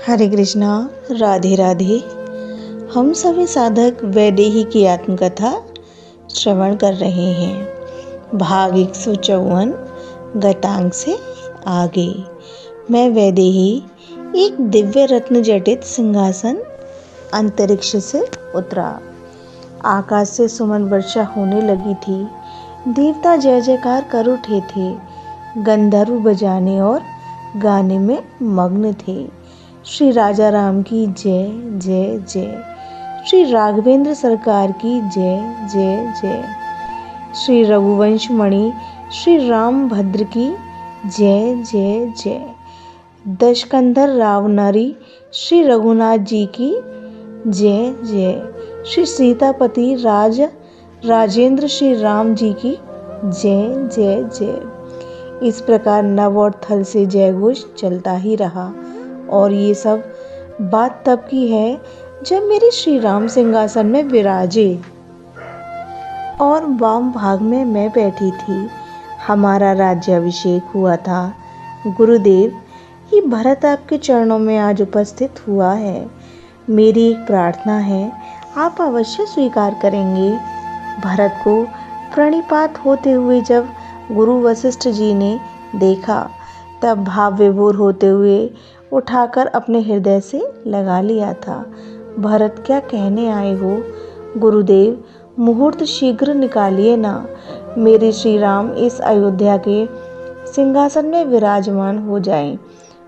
हरे कृष्णा, राधे राधे। हम सभी साधक वैदेही की आत्मकथा श्रवण कर रहे हैं। भाग 154 घटांग से आगे। मैं वैदेही एक दिव्य रत्न जटित सिंहासन अंतरिक्ष से उतरा। आकाश से सुमन वर्षा होने लगी थी। देवता जय जयकार कर उठे थे। गंधर्व बजाने और गाने में मग्न थे। श्री राजा राम की जय जय जय। श्री राघवेंद्र सरकार की जय जय जय। श्री रघुवंश मणि श्री राम भद्र की जय जय जय। दशकंधर रावनरी श्री रघुनाथ जी की जय जय। श्री सीतापति राजेंद्र श्री राम जी की जय जय जय। इस प्रकार नव और थल से जय घोष चलता ही रहा। और ये सब बात तब की है जब मेरे श्री राम सिंहासन में विराजे और वाम भाग में मैं बैठी थी। हमारा राज्याभिषेक हुआ था। गुरुदेव, ये भरत आपके चरणों में आज उपस्थित हुआ है। मेरी एक प्रार्थना है, आप अवश्य स्वीकार करेंगे। भरत को प्रणिपात होते हुए जब गुरु वशिष्ठ जी ने देखा, तब भाव विभोर होते हुए उठाकर अपने हृदय से लगा लिया था। भरत, क्या कहने आए हो? गुरुदेव, मुहूर्त शीघ्र निकालिए ना। मेरे श्री राम इस अयोध्या के सिंहासन में विराजमान हो जाएं।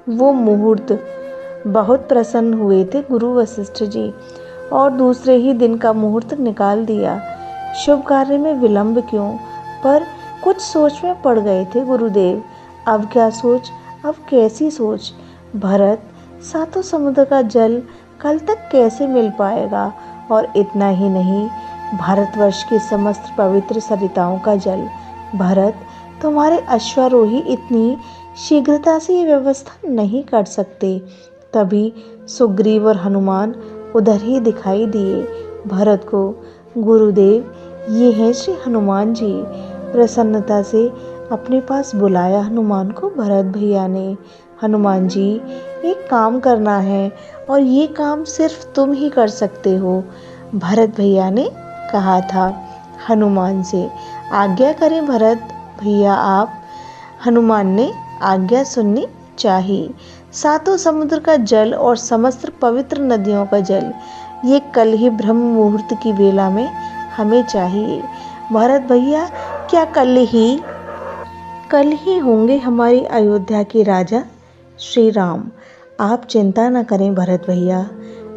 वो मुहूर्त बहुत प्रसन्न हुए थे गुरु वशिष्ठ जी, और दूसरे ही दिन का मुहूर्त निकाल दिया। शुभ कार्य में विलंब क्यों? पर कुछ सोच में पड़ गए थे गुरुदेव। अब क्या सोच, अब कैसी सोच? भरत, सातों समुद्र का जल कल तक कैसे मिल पाएगा? और इतना ही नहीं, भारतवर्ष के समस्त पवित्र सरिताओं का जल। भरत, तुम्हारे अश्वारोही इतनी शीघ्रता से ये व्यवस्था नहीं कर सकते। तभी सुग्रीव और हनुमान उधर ही दिखाई दिए भरत को। गुरुदेव, ये हैं श्री हनुमान जी। प्रसन्नता से अपने पास बुलाया हनुमान को भरत भैया ने। हनुमान जी, एक काम करना है और ये काम सिर्फ तुम ही कर सकते हो, भरत भैया ने कहा था हनुमान से। आज्ञा करें भरत भैया आप। हनुमान ने आज्ञा सुननी चाहिए। सातों समुद्र का जल और समस्त पवित्र नदियों का जल, ये कल ही ब्रह्म मुहूर्त की बेला में हमें चाहिए। भरत भैया, क्या कल ही होंगे हमारी अयोध्या के राजा श्री राम? आप चिंता न करें भरत भैया,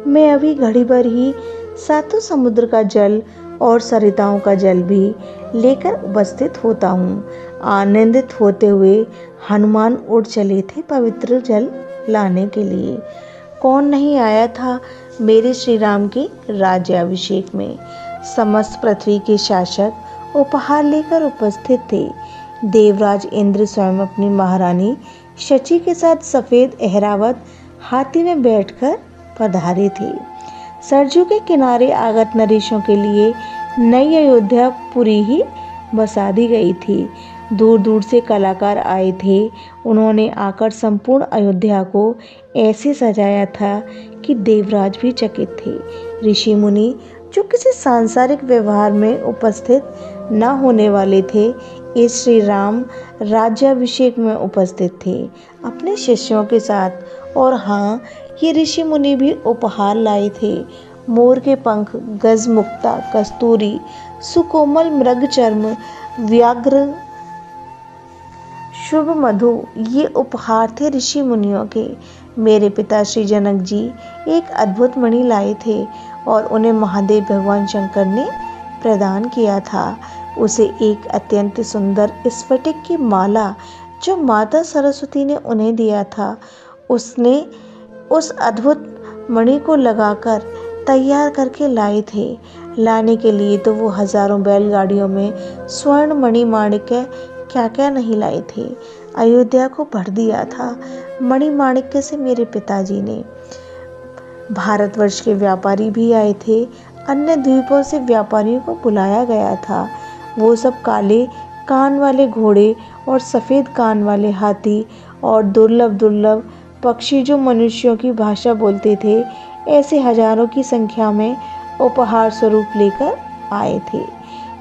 मैं अभी घड़ी भर ही सातों समुद्र का जल और सरिताओं का जल भी लेकर उपस्थित होता हूँ। आनंदित होते हुए हनुमान उड़ चले थे पवित्र जल लाने के लिए। कौन नहीं आया था मेरे श्री राम के राज्याभिषेक में? समस्त पृथ्वी के शासक उपहार लेकर उपस्थित थे। देवराज इंद्र स्वयं अपनी महारानी शची के साथ सफेद एहरावत हाथी में बैठकर पधारे थे। सरजू के किनारे आगत नरेशों के लिए नई अयोध्या पुरी ही बसा दी गई थी। दूर दूर से कलाकार आए थे। उन्होंने आकर संपूर्ण अयोध्या को ऐसे सजाया था कि देवराज भी चकित थे। ऋषि मुनि जो किसी सांसारिक व्यवहार में उपस्थित न होने वाले थे, इस श्री राम राज्याभिषेक में उपस्थित थे अपने शिष्यों के साथ। और हाँ, ये ऋषि मुनि भी उपहार लाए थे। मोर के पंख, गजमुक्ता, कस्तूरी, सुकोमल मृग चर्म, व्याघ्र शुभ मधु, ये उपहार थे ऋषि मुनियों के। मेरे पिता श्री जनक जी एक अद्भुत मणि लाए थे और उन्हें महादेव भगवान शंकर ने प्रदान किया था। उसे एक अत्यंत सुंदर स्फटिक की माला जो माता सरस्वती ने उन्हें दिया था, उसने उस अद्भुत मणि को लगाकर तैयार करके लाए थे। लाने के लिए तो वो हजारों बैलगाड़ियों में स्वर्ण मणि माणिक्य क्या क्या नहीं लाए थे। अयोध्या को भर दिया था मणि माणिक्य से मेरे पिताजी ने। भारतवर्ष के व्यापारी भी आए थे। अन्य द्वीपों से व्यापारियों को बुलाया गया था। वो सब काले कान वाले घोड़े और सफ़ेद कान वाले हाथी और दुर्लभ दुर्लभ पक्षी जो मनुष्यों की भाषा बोलते थे, ऐसे हजारों की संख्या में उपहार स्वरूप लेकर आए थे।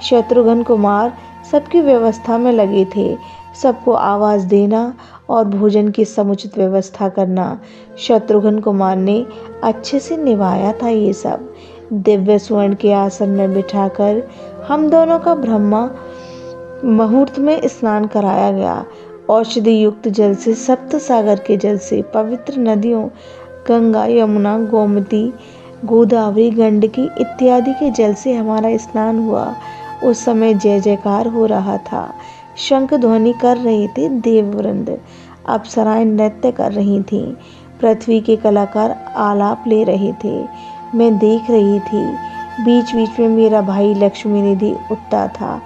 शत्रुघ्न कुमार सबकी व्यवस्था में लगे थे, सबको आवाज देना और भोजन की समुचित व्यवस्था करना। शत्रुघ्न कुमार ने अच्छे से निभाया था ये सब। दिव्य स्वर्ण के आसन में बिठाकर हम दोनों का ब्रह्मा मुहूर्त में स्नान कराया गया। औषधि युक्त जल से, सप्त सागर के जल से, पवित्र नदियों गंगा, यमुना, गोमती, गोदावरी, गंडकी इत्यादि के जल से हमारा स्नान हुआ। उस समय जय जयकार हो रहा था। शंख ध्वनि कर रहे थे देववृंद, अप्सराएं नृत्य कर रही थीं, पृथ्वी के कलाकार आलाप ले रहे थे। मैं देख रही थी। बीच बीच में मेरा भाई लक्ष्मी निधि उठता था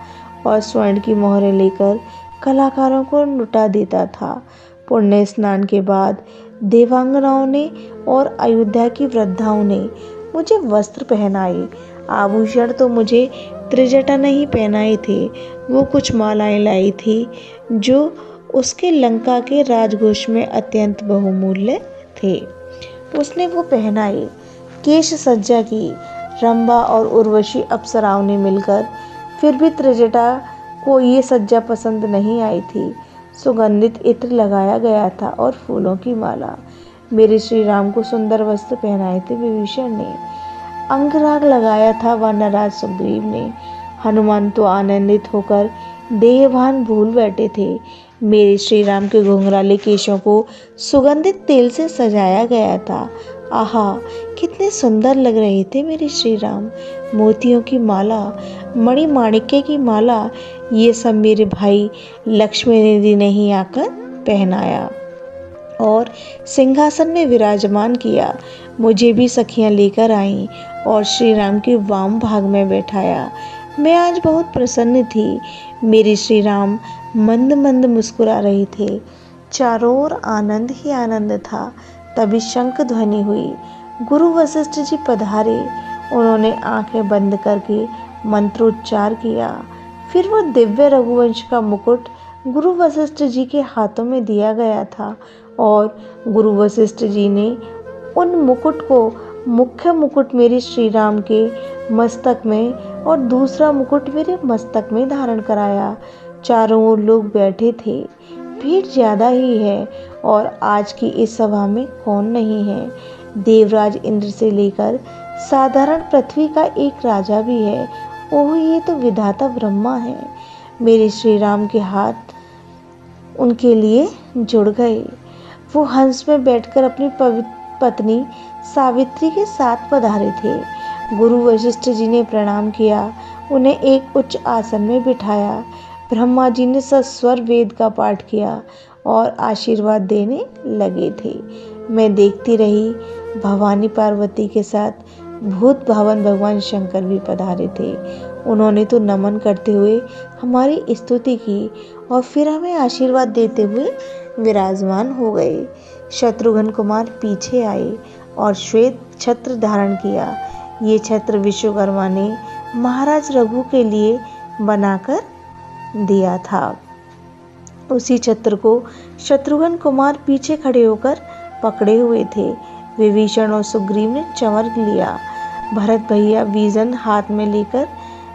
और स्वर्ण की मोहरें लेकर कलाकारों को लुटा देता था। पुण्य स्नान के बाद देवांगनाओं ने और अयोध्या की वृद्धाओं ने मुझे वस्त्र पहनाए। आभूषण तो मुझे त्रिजटा नहीं पहनाए थे, वो कुछ मालाएं लाई थी जो उसके लंका के राजकोष में अत्यंत बहुमूल्य थे। उसने वो पहनाए। केश सज्जा की। रंभा और उर्वशी अप्सराओं ने मिलकर, फिर भी त्रिजटा को ये सज्जा पसंद नहीं आई थी। सुगंधित इत्र लगाया गया था और फूलों की माला। मेरे श्री राम को सुंदर वस्त्र पहनाए थे विभीषण ने। अंगराग लगाया था वानरराज सुग्रीव ने। हनुमान तो आनंदित होकर देहभान भूल बैठे थे। मेरे श्री राम के घुंघराले केशों को सुगंधित तेल से सजाया गया था। आहा, कितने सुंदर लग रहे थे मेरे श्री राम। मोतियों की माला, मणि माणिक्य की माला, ये सब मेरे भाई लक्ष्मी निधि ने ही आकर पहनाया और सिंहासन में विराजमान किया। मुझे भी सखियां लेकर आईं और श्री राम के वाम भाग में बैठाया। मैं आज बहुत प्रसन्न थी। मेरे श्री राम मंद मंद मुस्कुरा रहे थे। चारों ओर आनंद ही आनंद था। तभी शंख ध्वनि हुई। गुरु वशिष्ठ जी पधारे। उन्होंने आंखें बंद करके मंत्रोच्चार किया। फिर वो दिव्य रघुवंश का मुकुट गुरु वशिष्ठ जी के हाथों में दिया गया था और गुरु वशिष्ठ जी ने उन मुकुट को, मुख्य मुकुट मेरे श्री राम के मस्तक में और दूसरा मुकुट मेरे मस्तक में धारण कराया। चारों ओर लोग बैठे थे। भीड़ ज्यादा ही है और आज की इस सभा में कौन नहीं है। देवराज इंद्र से लेकर साधारण पृथ्वी का एक राजा भी है। ओह, ये तो विधाता ब्रह्मा है। मेरे श्री राम के हाथ उनके लिए जुड़ गए। वो हंस में बैठकर अपनी पत्नी सावित्री के साथ पधारे थे। गुरु वशिष्ठ जी ने प्रणाम किया, उन्हें एक उच्च आसन में बिठाया। ब्रह्मा जी ने सस्वर वेद का पाठ किया और आशीर्वाद देने लगे थे। मैं देखती रही। भवानी पार्वती के साथ भूत भावन भगवान शंकर भी पधारे थे। उन्होंने तो नमन करते हुए हमारी स्तुति की और फिर हमें आशीर्वाद देते हुए विराजमान हो गए। शत्रुघ्न कुमार पीछे आए और श्वेत छत्र धारण किया। ये छत्र विश्वकर्मा ने महाराज रघु के लिए बनाकर दिया था। उसी छत्र को शत्रुघ्न कुमार पीछे खड़े होकर पकड़े हुए थे। विभीषण और सुग्रीव ने चमर लिया। भरत भैया वीजन हाथ में लेकर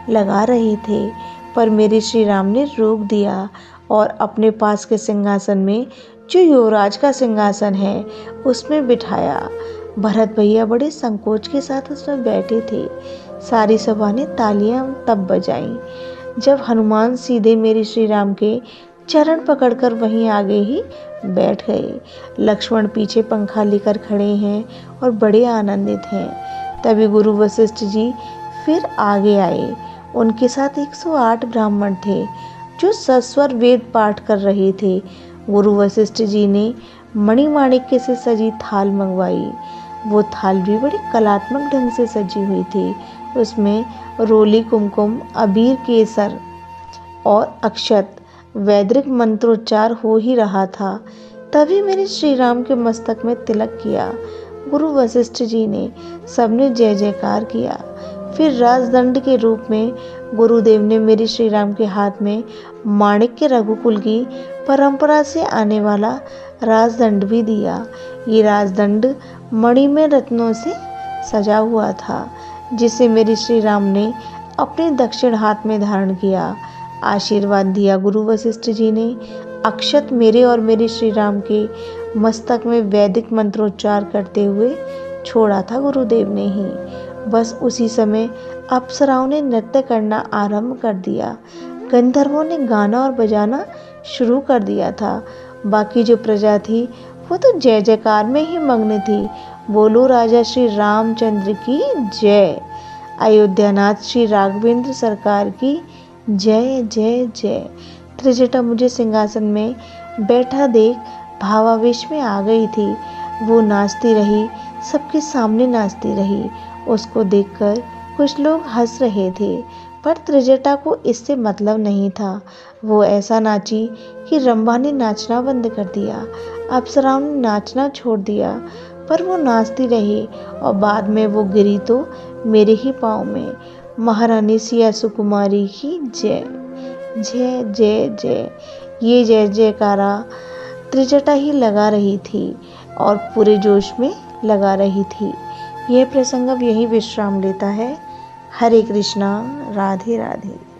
लगा रहे थे, पर मेरे श्री राम ने रोक दिया और अपने पास के सिंहासन में, जो युवराज का सिंहासन है, उसमें बिठाया। भरत भैया बड़े संकोच के साथ उसमें बैठे थे। सारी सभा ने तालियां तब बजाईं जब हनुमान सीधे मेरे श्री राम के चरण पकड़कर वहीं आगे ही बैठ गए। लक्ष्मण पीछे पंखा लेकर खड़े हैं और बड़े आनंदित हैं। तभी गुरु वशिष्ठ जी फिर आगे आए। उनके साथ 108 ब्राह्मण थे जो सस्वर वेद पाठ कर रहे थे। गुरु वशिष्ठ जी ने मणिमाणिक्य से सजी थाल मंगवाई। वो थाल भी बड़ी कलात्मक ढंग से सजी हुई थी। उसमें रोली, कुमकुम, अबीर, केसर और अक्षत, वैदिक मंत्रोच्चार हो ही रहा था। तभी मेरे श्री राम के मस्तक में तिलक किया गुरु वशिष्ठ जी ने। सबने जय जयकार किया। फिर राजदंड के रूप में गुरुदेव ने मेरे श्री राम के हाथ में माणिक्य रघुकुल की परंपरा से आने वाला राजदंड भी दिया। ये राजदंड मणि में रत्नों से सजा हुआ था, जिसे मेरे श्री राम ने अपने दक्षिण हाथ में धारण किया। आशीर्वाद दिया गुरु वशिष्ठ जी ने। अक्षत मेरे और मेरे श्री राम के मस्तक में वैदिक मंत्रोच्चार करते हुए छोड़ा था गुरुदेव ने ही। बस उसी समय अप्सराओं ने नृत्य करना आरंभ कर दिया। गंधर्वों ने गाना और बजाना शुरू कर दिया था। बाकी जो प्रजा थी वो तो जय जयकार में ही मग्न थी। बोलो राजा श्री रामचंद्र की जय। अयोध्यानाथ श्री राघवेंद्र सरकार की जय जय जय। त्रिजटा मुझे सिंहासन में बैठा देख भावावेश में आ गई थी। वो नाचती रही, सबके सामने नाचती रही। उसको देखकर कुछ लोग हंस रहे थे, पर त्रिजटा को इससे मतलब नहीं था। वो ऐसा नाची कि रंभा ने नाचना बंद कर दिया। अप्सराओं ने नाचना छोड़ दिया, पर वो नाचती रही और बाद में वो गिरी तो मेरे ही पाँव में। महारानी सिया सुकुमारी की जय जय जय जय। ये जय जयकारा त्रिजटा ही लगा रही थी और पूरे जोश में लगा रही थी। यह प्रसंग अब यही विश्राम लेता है। हरे कृष्णा, राधे राधे।